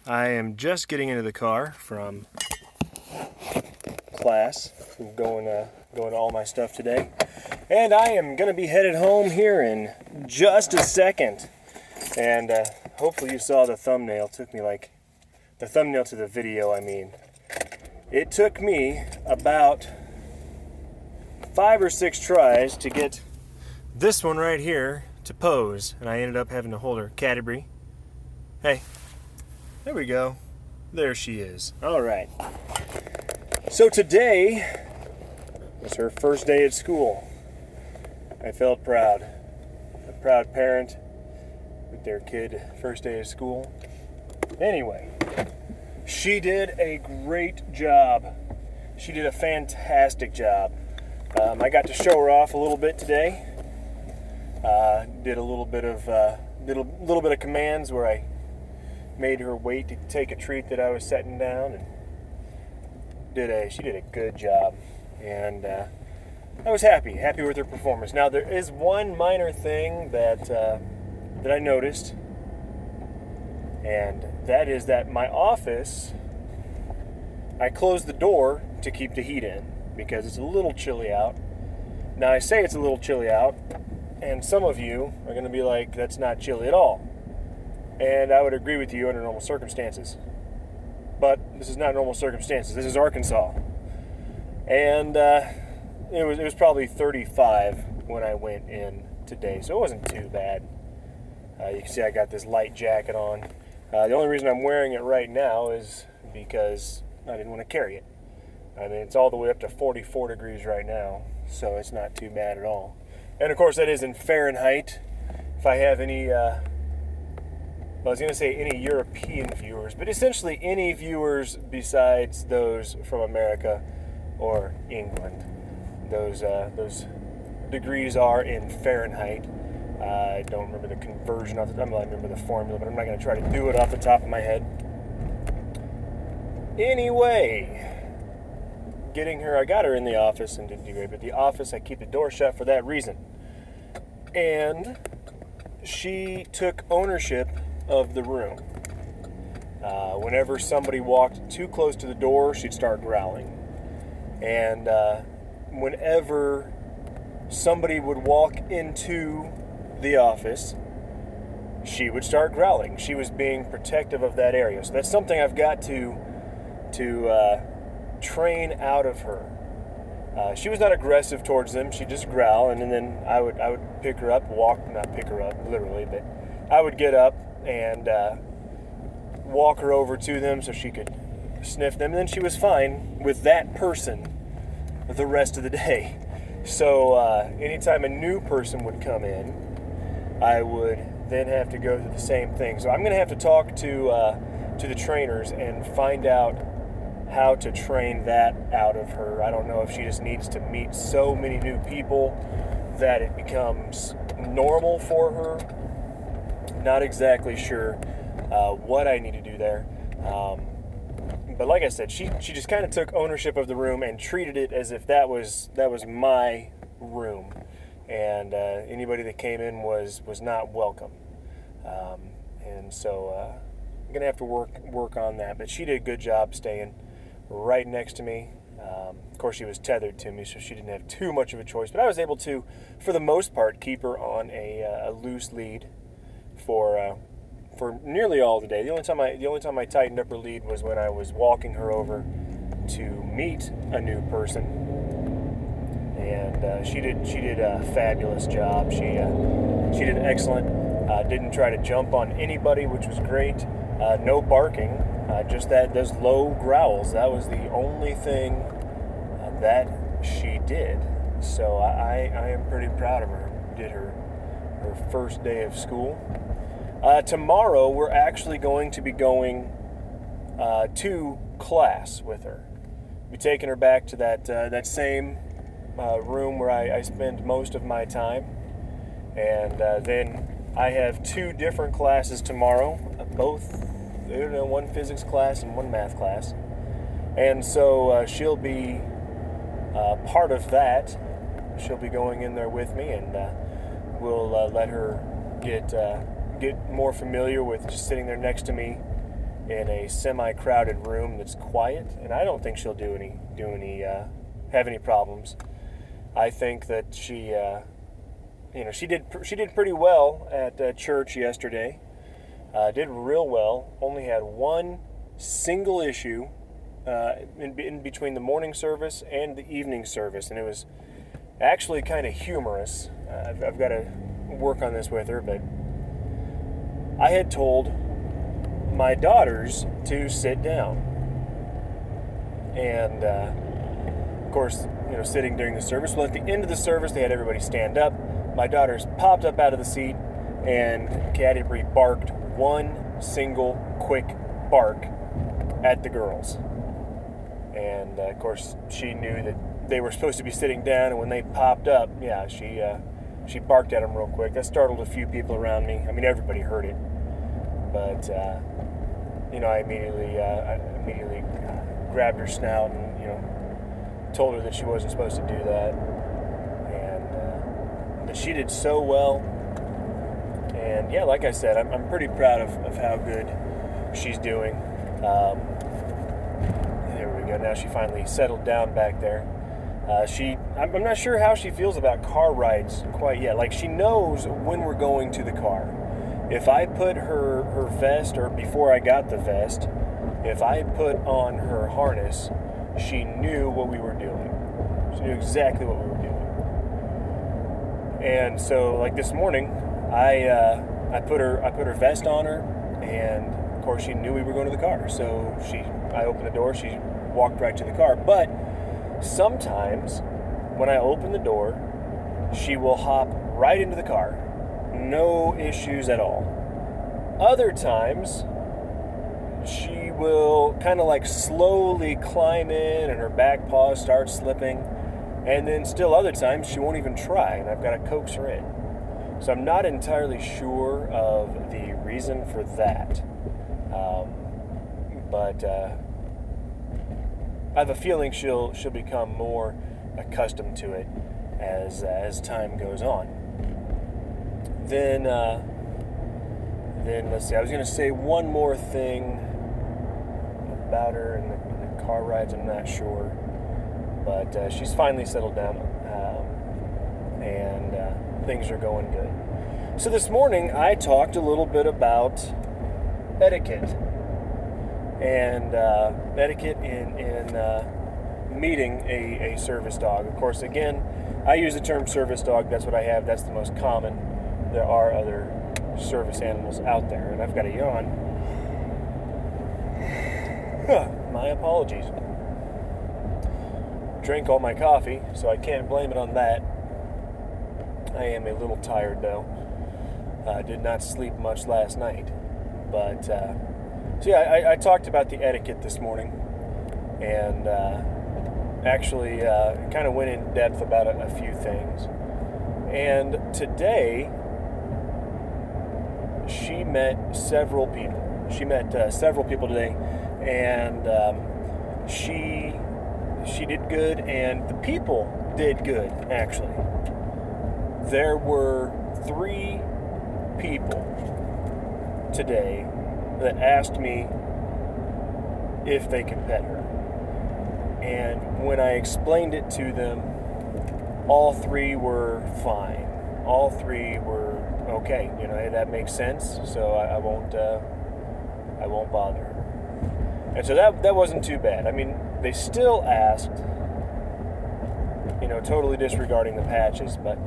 I am just getting into the car from class. I'm going to all my stuff today. And I am going to be headed home here in just a second. And hopefully you saw the thumbnail. It took me the thumbnail to the video, I mean. It took me about 5 or 6 tries to get this one right here to pose. And I ended up having to hold her. Cadbury. Hey. There we go. There she is. All right. So today was her first day at school. I felt proud. A proud parent with their kid first day of school. Anyway, she did a great job. She did a fantastic job. I got to show her off a little bit today. Did a little bit of commands where I made her wait to take a treat that I was setting down, and she did a good job, and I was happy with her performance. Now there is one minor thing that I noticed, and that is that my office, I closed the door to keep the heat in because it's a little chilly out. Now I say it's a little chilly out, and some of you are going to be like, that's not chilly at all. And I would agree with you under normal circumstances. But this is not normal circumstances. This is Arkansas. And it was probably 35 when I went in today, so it wasn't too bad. You can see I got this light jacket on. The only reason I'm wearing it right now is because I didn't want to carry it. I mean, it's all the way up to 44 degrees right now, so it's not too bad at all. And of course, that is in Fahrenheit. If I have any... I was going to say any European viewers, but essentially any viewers besides those from America or England. Those degrees are in Fahrenheit. I don't remember the conversion off the top. I remember the formula, but I'm not going to try to do it off the top of my head. Anyway, I got her in the office and didn't do great, but the office, I keep the door shut for that reason. And she took ownership of the room. Whenever somebody walked too close to the door, she'd start growling. And whenever somebody would walk into the office, she would start growling. She was being protective of that area. So that's something I've got to train out of her. She was not aggressive towards them. She'd just growl, and then I would pick her up, not pick her up literally, but I would get up and walk her over to them so she could sniff them, and then she was fine with that person the rest of the day. So anytime a new person would come in, I would then have to go through the same thing. So I'm going to have to talk to the trainers and find out how to train that out of her. I don't know if she just needs to meet so many new people that it becomes normal for her. Not exactly sure what I need to do there. But like I said, she just kind of took ownership of the room and treated it as if that was my room. And anybody that came in was not welcome. And so I'm going to have to work on that. But she did a good job staying right next to me. Of course, she was tethered to me, so she didn't have too much of a choice. But I was able to, for the most part, keep her on a loose lead for nearly all the day. The only time I tightened up her lead was when I was walking her over to meet a new person, and she did a fabulous job. She did excellent. Didn't try to jump on anybody, which was great. No barking, just those low growls. That was the only thing that she did. So I am pretty proud of her. Did her first day of school. Tomorrow, we're actually going to be going to class with her. We're taking her back to that same room where I spend most of my time. And then I have 2 different classes tomorrow, both, one physics class and one math class. And so she'll be part of that. She'll be going in there with me, and we'll let her get more familiar with just sitting there next to me in a semi-crowded room that's quiet, and I don't think she'll have any problems. I think that she did pretty well at church yesterday. Did real well. Only had one single issue in between the morning service and the evening service, and it was actually kind of humorous. I've got to work on this with her, but I had told my daughters to sit down, and of course, sitting during the service. Well, at the end of the service, they had everybody stand up. My daughters popped up out of the seat, and Cadbury barked one single quick bark at the girls. And of course, she knew that they were supposed to be sitting down, and when they popped up, yeah, she barked at them real quick. That startled a few people around me. I mean, everybody heard it, but I immediately grabbed her snout and told her that she wasn't supposed to do that, and but she did so well. And yeah, like I said, I'm pretty proud of how good she's doing. There we go. Now she finally settled down back there. I'm not sure how she feels about car rides quite yet. Like, she knows when we're going to the car. If I put her vest, or before I got the vest, if I put on her harness, she knew what we were doing. She knew exactly what we were doing. And so, like this morning, I put her vest on her, and of course she knew we were going to the car. So I opened the door, she walked right to the car. But sometimes when I open the door, she will hop right into the car. No issues at all. Other times, she will kind of like slowly climb in, and her back paws start slipping. And then still other times, she won't even try, and I've got to coax her in. So I'm not entirely sure of the reason for that. But I have a feeling she'll become more accustomed to it as time goes on. Then let's see. I was going to say one more thing about her and the car rides. I'm not sure, but she's finally settled down, and things are going good. So this morning I talked a little bit about etiquette and etiquette in meeting a service dog. Of course, again, I use the term service dog. That's what I have. That's the most common. There are other service animals out there, and I've got a yawn. My apologies. Drank all my coffee, so I can't blame it on that. I am a little tired, though. Did not sleep much last night. But, so yeah, I talked about the etiquette this morning, and actually kind of went in depth about a few things. And today, she met several people. She met several people today, and she did good, and the people did good, actually. There were 3 people today that asked me if they could pet her. And when I explained it to them, all 3 were fine. All 3 were okay. Hey, that makes sense, so I won't bother her. And so that wasn't too bad. I mean, they still asked, totally disregarding the patches, but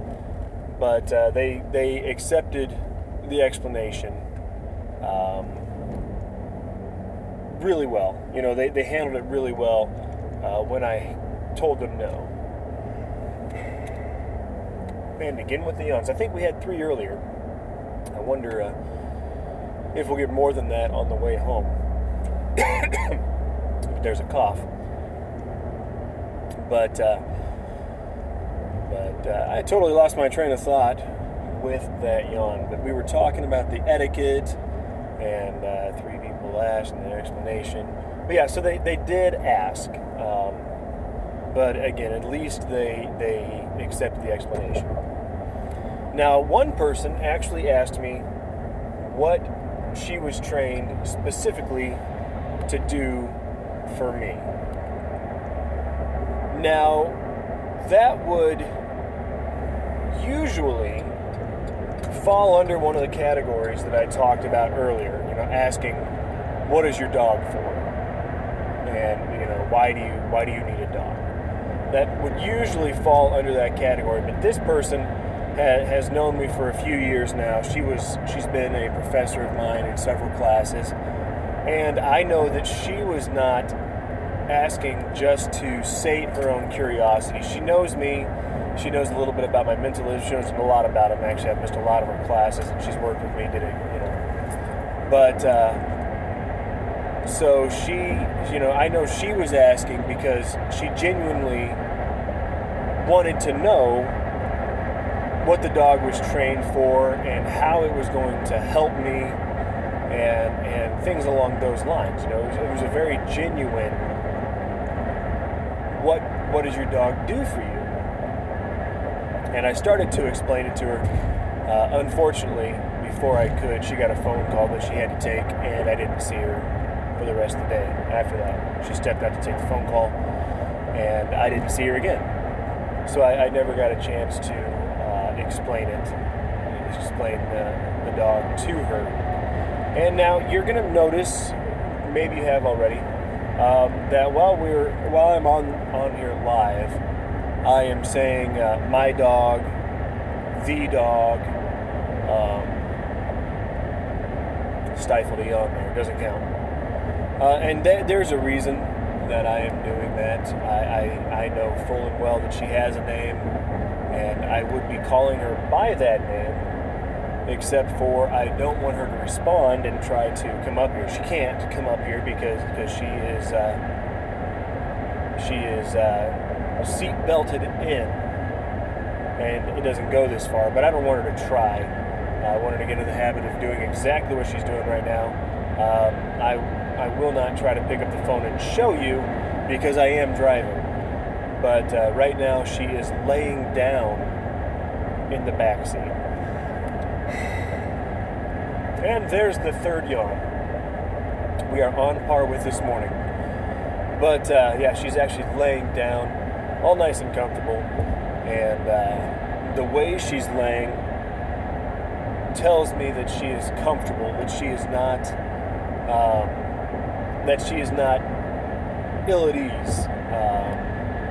they accepted the explanation really well. They handled it really well when I told them no. Man, again with the yawns. I think we had 3 earlier. I wonder if we'll get more than that on the way home. There's a cough. But I totally lost my train of thought with that yawn. But we were talking about the etiquette, and 3 people asked and their explanation. But yeah, so they did ask. But again, at least they accepted the explanation. Now, one person actually asked me what what she was trained specifically to do for me. Now, that would usually fall under one of the categories that I talked about earlier, asking, what is your dog for? And, why do you need a dog? That would usually fall under that category, but this person has known me for a few years now. She's been a professor of mine in several classes, and I know that she was not asking just to sate her own curiosity. She knows me. She knows a little bit about my mental issues. She knows a lot about them. Actually, I've missed a lot of her classes, and she's worked with me, But, so she, I know she was asking because she genuinely wanted to know what the dog was trained for and how it was going to help me and things along those lines. It was a very genuine, what does your dog do for you? And I started to explain it to her. Unfortunately, before I could, she got a phone call that she had to take, and I didn't see her for the rest of the day. After that, she stepped out to take the phone call, and I didn't see her again. So I never got a chance to explain the dog to her. And now you're going to notice, maybe you have already, that while I'm on here live, I am saying my dog, the dog, stifled a yawn there, doesn't count. And there's a reason that I am doing that. I know full and well that she has a name, and I would be calling her by that name, except for I don't want her to respond and try to come up here. She can't come up here because she is seat belted in, and it doesn't go this far, but I don't want her to try. I want her to get into the habit of doing exactly what she's doing right now. I will not try to pick up the phone and show you because I am driving, but right now she is laying down in the back seat. And there's the third yawn. We are on par with this morning. But yeah, she's actually laying down, all nice and comfortable, and the way she's laying tells me that she is comfortable, that she is not ill at ease,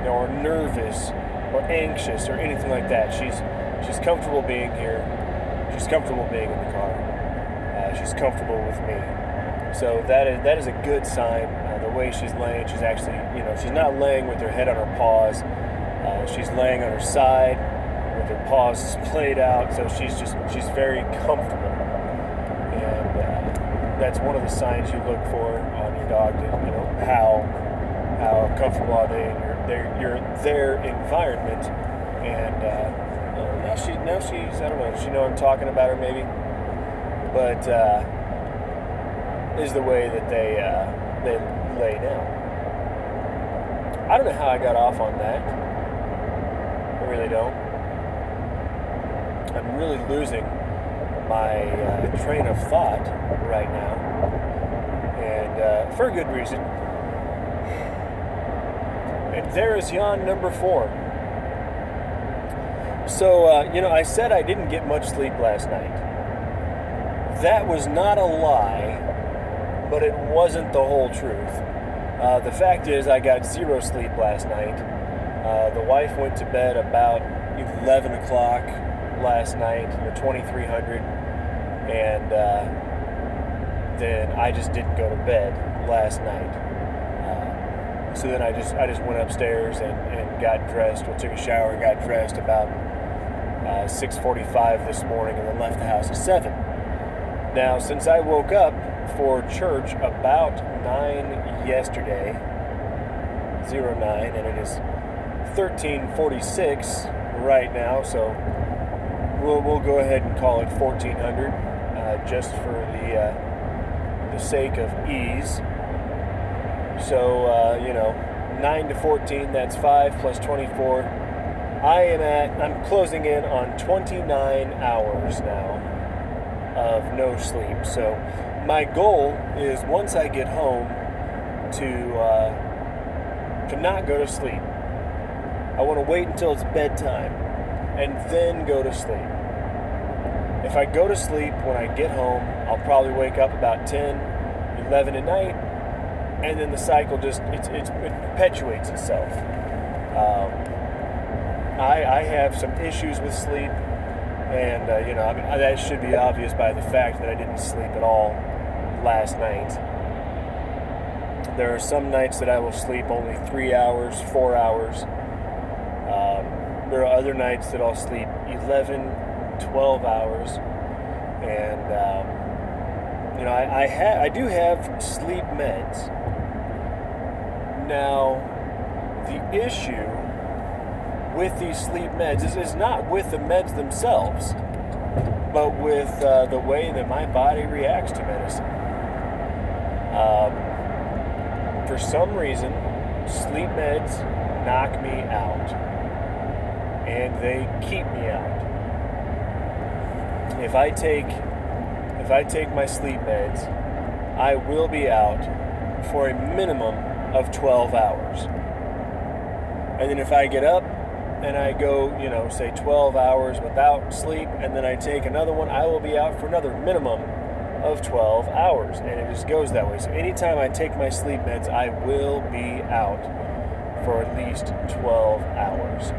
or nervous, or anxious, or anything like that. She's comfortable being here. She's comfortable being in the car. She's comfortable with me. So that is a good sign. The way she's laying, she's actually, she's not laying with her head on her paws. She's laying on her side with her paws splayed out. So she's very comfortable. And that's one of the signs you look for on your dog. How comfortable are they in their environment. And now she's I don't know. Does she know I'm talking about her maybe? But is the way that they lay down. I don't know how I got off on that. I really don't. I'm really losing my train of thought right now, and for a good reason. And there is yawn number 4. So, I said I didn't get much sleep last night. That was not a lie, but it wasn't the whole truth. The fact is, I got 0 sleep last night. The wife went to bed about 11 o'clock last night, 2300, and then I just didn't go to bed last night. So then I just went upstairs and got dressed, took a shower and got dressed about 6:45 this morning, and then left the house at 7. Now, since I woke up for church about 9 yesterday, 09, and it is 13:46 right now, so we'll go ahead and call it 1400, just for the sake of ease. So 9 to 14, that's 5 plus 24. I'm closing in on 29 hours now of no sleep. So my goal is once I get home to not go to sleep. I want to wait until it's bedtime and then go to sleep. If I go to sleep when I get home, I'll probably wake up about 10, 11 at night, and then the cycle just it perpetuates itself. I have some issues with sleep, and that should be obvious by the fact that I didn't sleep at all last night. There are some nights that I will sleep only 3 hours, 4 hours. There are other nights that I'll sleep 11, 12 hours, and I do have sleep meds. Now, the issue with these sleep meds is not with the meds themselves, but with the way that my body reacts to medicine. For some reason, sleep meds knock me out, and they keep me out. If I take my sleep meds, I will be out for a minimum of 12 hours. And then if I get up and I go, say 12 hours without sleep, and then I take another one, I will be out for another minimum of 12 hours. And it just goes that way. So anytime I take my sleep meds, I will be out for at least 12 hours.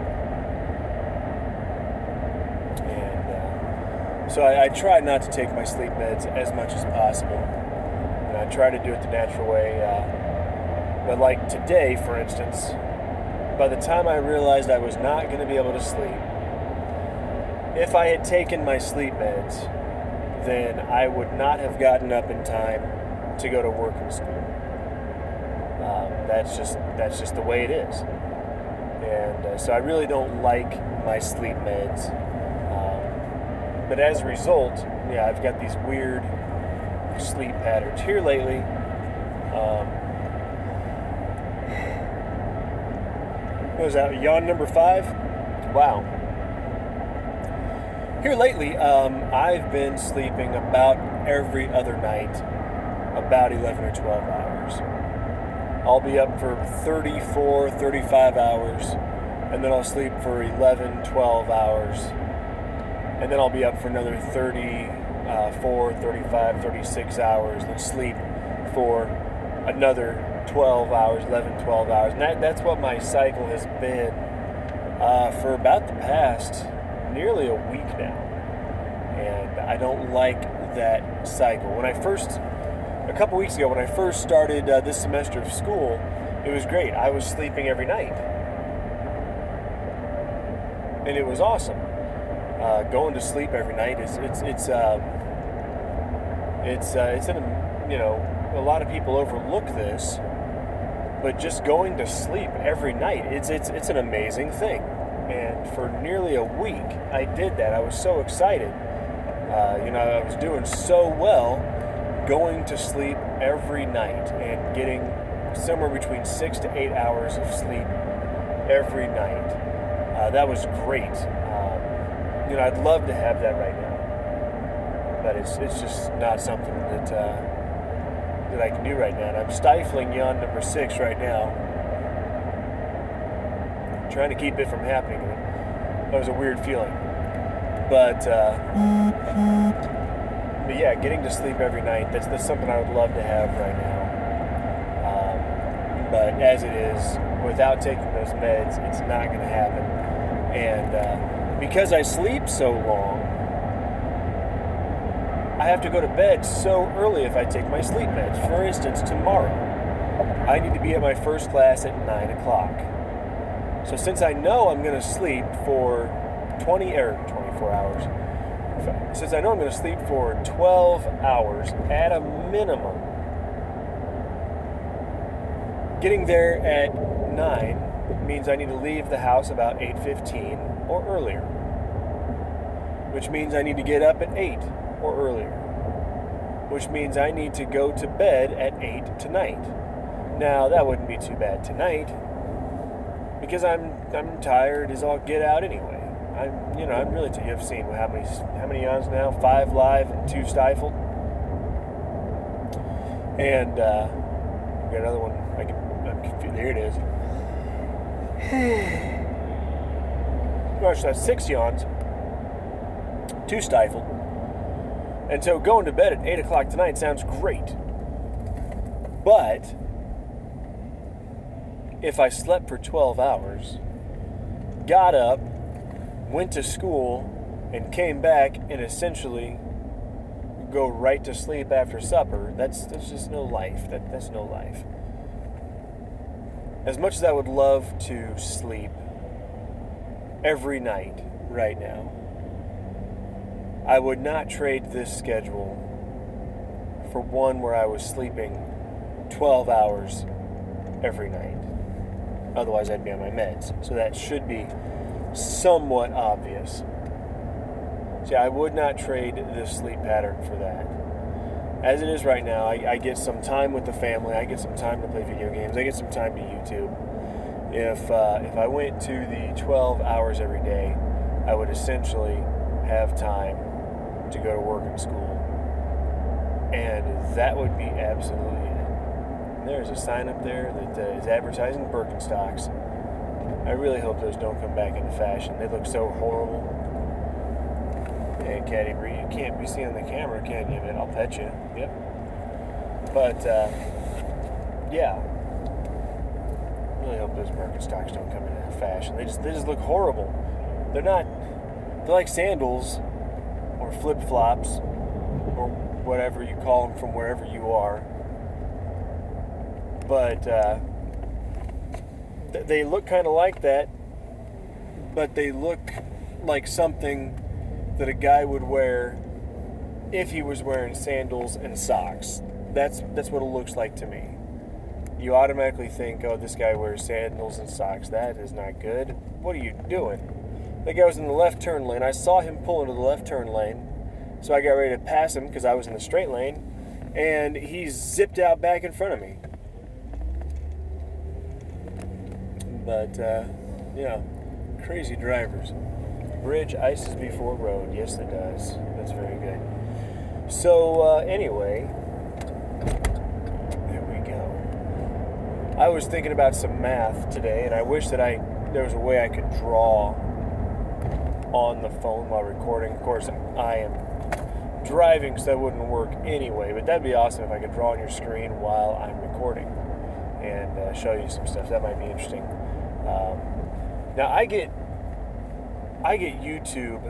So I try not to take my sleep meds as much as possible. And I try to do it the natural way. But like today, for instance, by the time I realized I was not going to be able to sleep, if I had taken my sleep meds, then I would not have gotten up in time to go to work and school. That's just the way it is. And so I really don't like my sleep meds. But as a result, I've got these weird sleep patterns. Here lately, what was that, yawn number 5? Wow. Here lately, I've been sleeping about every other night, about 11 or 12 hours. I'll be up for 34, 35 hours, and then I'll sleep for 11, 12 hours. And then I'll be up for another 34, 35, 36 hours, then sleep for another 12 hours, 11, 12 hours. And that's what my cycle has been for about the past nearly a week now. And I don't like that cycle. A couple weeks ago, when I first started this semester of school, it was great. I was sleeping every night. And it was awesome. Going to sleep every night a lot of people overlook this, but just going to sleep every night, it's an amazing thing. And for nearly a week, I did that. I was so excited. I was doing so well going to sleep every night and getting somewhere between 6 to 8 hours of sleep every night. That was great. I'd love to have that right now, but it's just not something that I can do right now. And I'm stifling yawn number 6 right now, trying to keep it from happening. That was a weird feeling, but yeah, getting to sleep every night, that's something I would love to have right now. But as it is, without taking those meds, it's not going to happen. And because I sleep so long, I have to go to bed so early if I take my sleep meds. For instance, tomorrow, I need to be at my first class at 9 o'clock. So since I know I'm going to sleep for 24 hours, since I know I'm going to sleep for 12 hours at a minimum, getting there at 9 means I need to leave the house about 8:15 or earlier, which means I need to get up at 8 or earlier, which means I need to go to bed at 8 tonight. Now, that wouldn't be too bad tonight, because I'm tired as all get out anyway. I'm really, you've seen how many yawns now? 5 live and 2 stifled. And got another one. I'm confused. There it is. Gosh, that's 6 yawns, 2 stifled. And so going to bed at 8 o'clock tonight sounds great. But if I slept for 12 hours, got up, went to school, and came back and essentially go right to sleep after supper, that's just no life. That's no life. As much as I would love to sleep every night right now, I would not trade this schedule for one where I was sleeping 12 hours every night. Otherwise, I'd be on my meds. So that should be somewhat obvious. See, I would not trade this sleep pattern for that. As it is right now, I get some time with the family. I get some time to play video games. I get some time to YouTube. If I went to the 12 hours every day, I would essentially have time to go to work and school. And that would be absolutely it. And there's a sign up there that is advertising Birkenstocks. I really hope those don't come back into fashion. They look so horrible. Hey, Caddy Bree, you can't be seen on the camera, can you? But I'll pet you. Yep. But, yeah. I really hope those Birkenstocks don't come into fashion. They just look horrible. They're like sandals or flip-flops or whatever you call them from wherever you are. But, they look kind of like that, but they look like something that a guy would wear if he was wearing sandals and socks. That's what it looks like to me. You automatically think, oh, this guy wears sandals and socks. That is not good. What are you doing? That guy was in the left turn lane. I saw him pull into the left turn lane, so I got ready to pass him because I was in the straight lane, and he zipped out back in front of me. But, yeah, crazy drivers. Bridge ices before road. Yes, it does. That's very good. So, anyway, there we go. I was thinking about some math today, and I wish that there was a way I could draw on the phone while recording. Of course, I am driving, so that wouldn't work anyway, but that'd be awesome if I could draw on your screen while I'm recording and show you some stuff. That might be interesting. Now, I get YouTube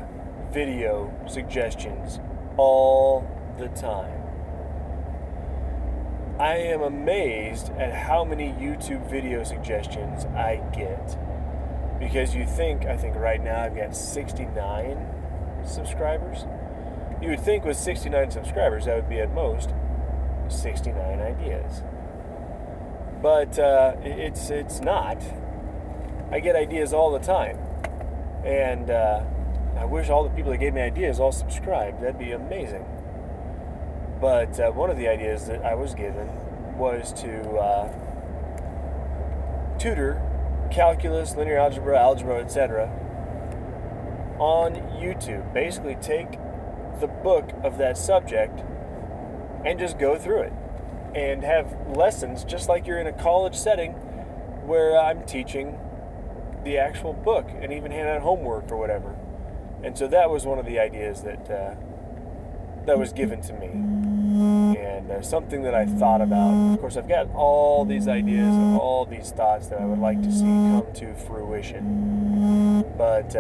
video suggestions all the time. I am amazed at how many YouTube video suggestions I get. Because I think right now I've got 69 subscribers. You would think with 69 subscribers that would be at most 69 ideas. But it's not. I get ideas all the time. And I wish all the people that gave me ideas all subscribed. That'd be amazing. But one of the ideas that I was given was to tutor calculus, linear algebra, etc. on YouTube. Basically take the book of that subject and just go through it. And have lessons just like you're in a college setting where I'm teaching the actual book and even hand out homework or whatever. And so that was one of the ideas that was given to me, and something that I thought about. Of course, I've got all these ideas and all these thoughts that I would like to see come to fruition, but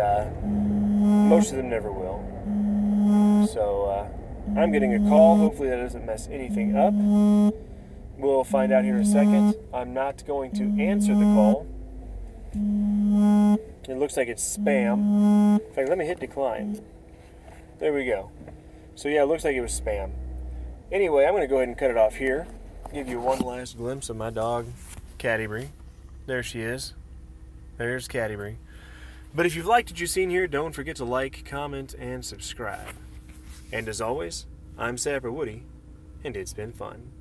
most of them never will. So I'm getting a call. Hopefully that doesn't mess anything up. We'll find out here in a second. I'm not going to answer the call. It looks like it's spam. In fact, let me hit decline. There we go. So yeah, it looks like it was spam. Anyway, I'm going to go ahead and cut it off here. Give you one last glimpse of my dog, Caddybree. There she is. There's Caddybree. But if you've liked what you've seen here, don't forget to like, comment, and subscribe. And as always, I'm Sapper Woody, and it's been fun.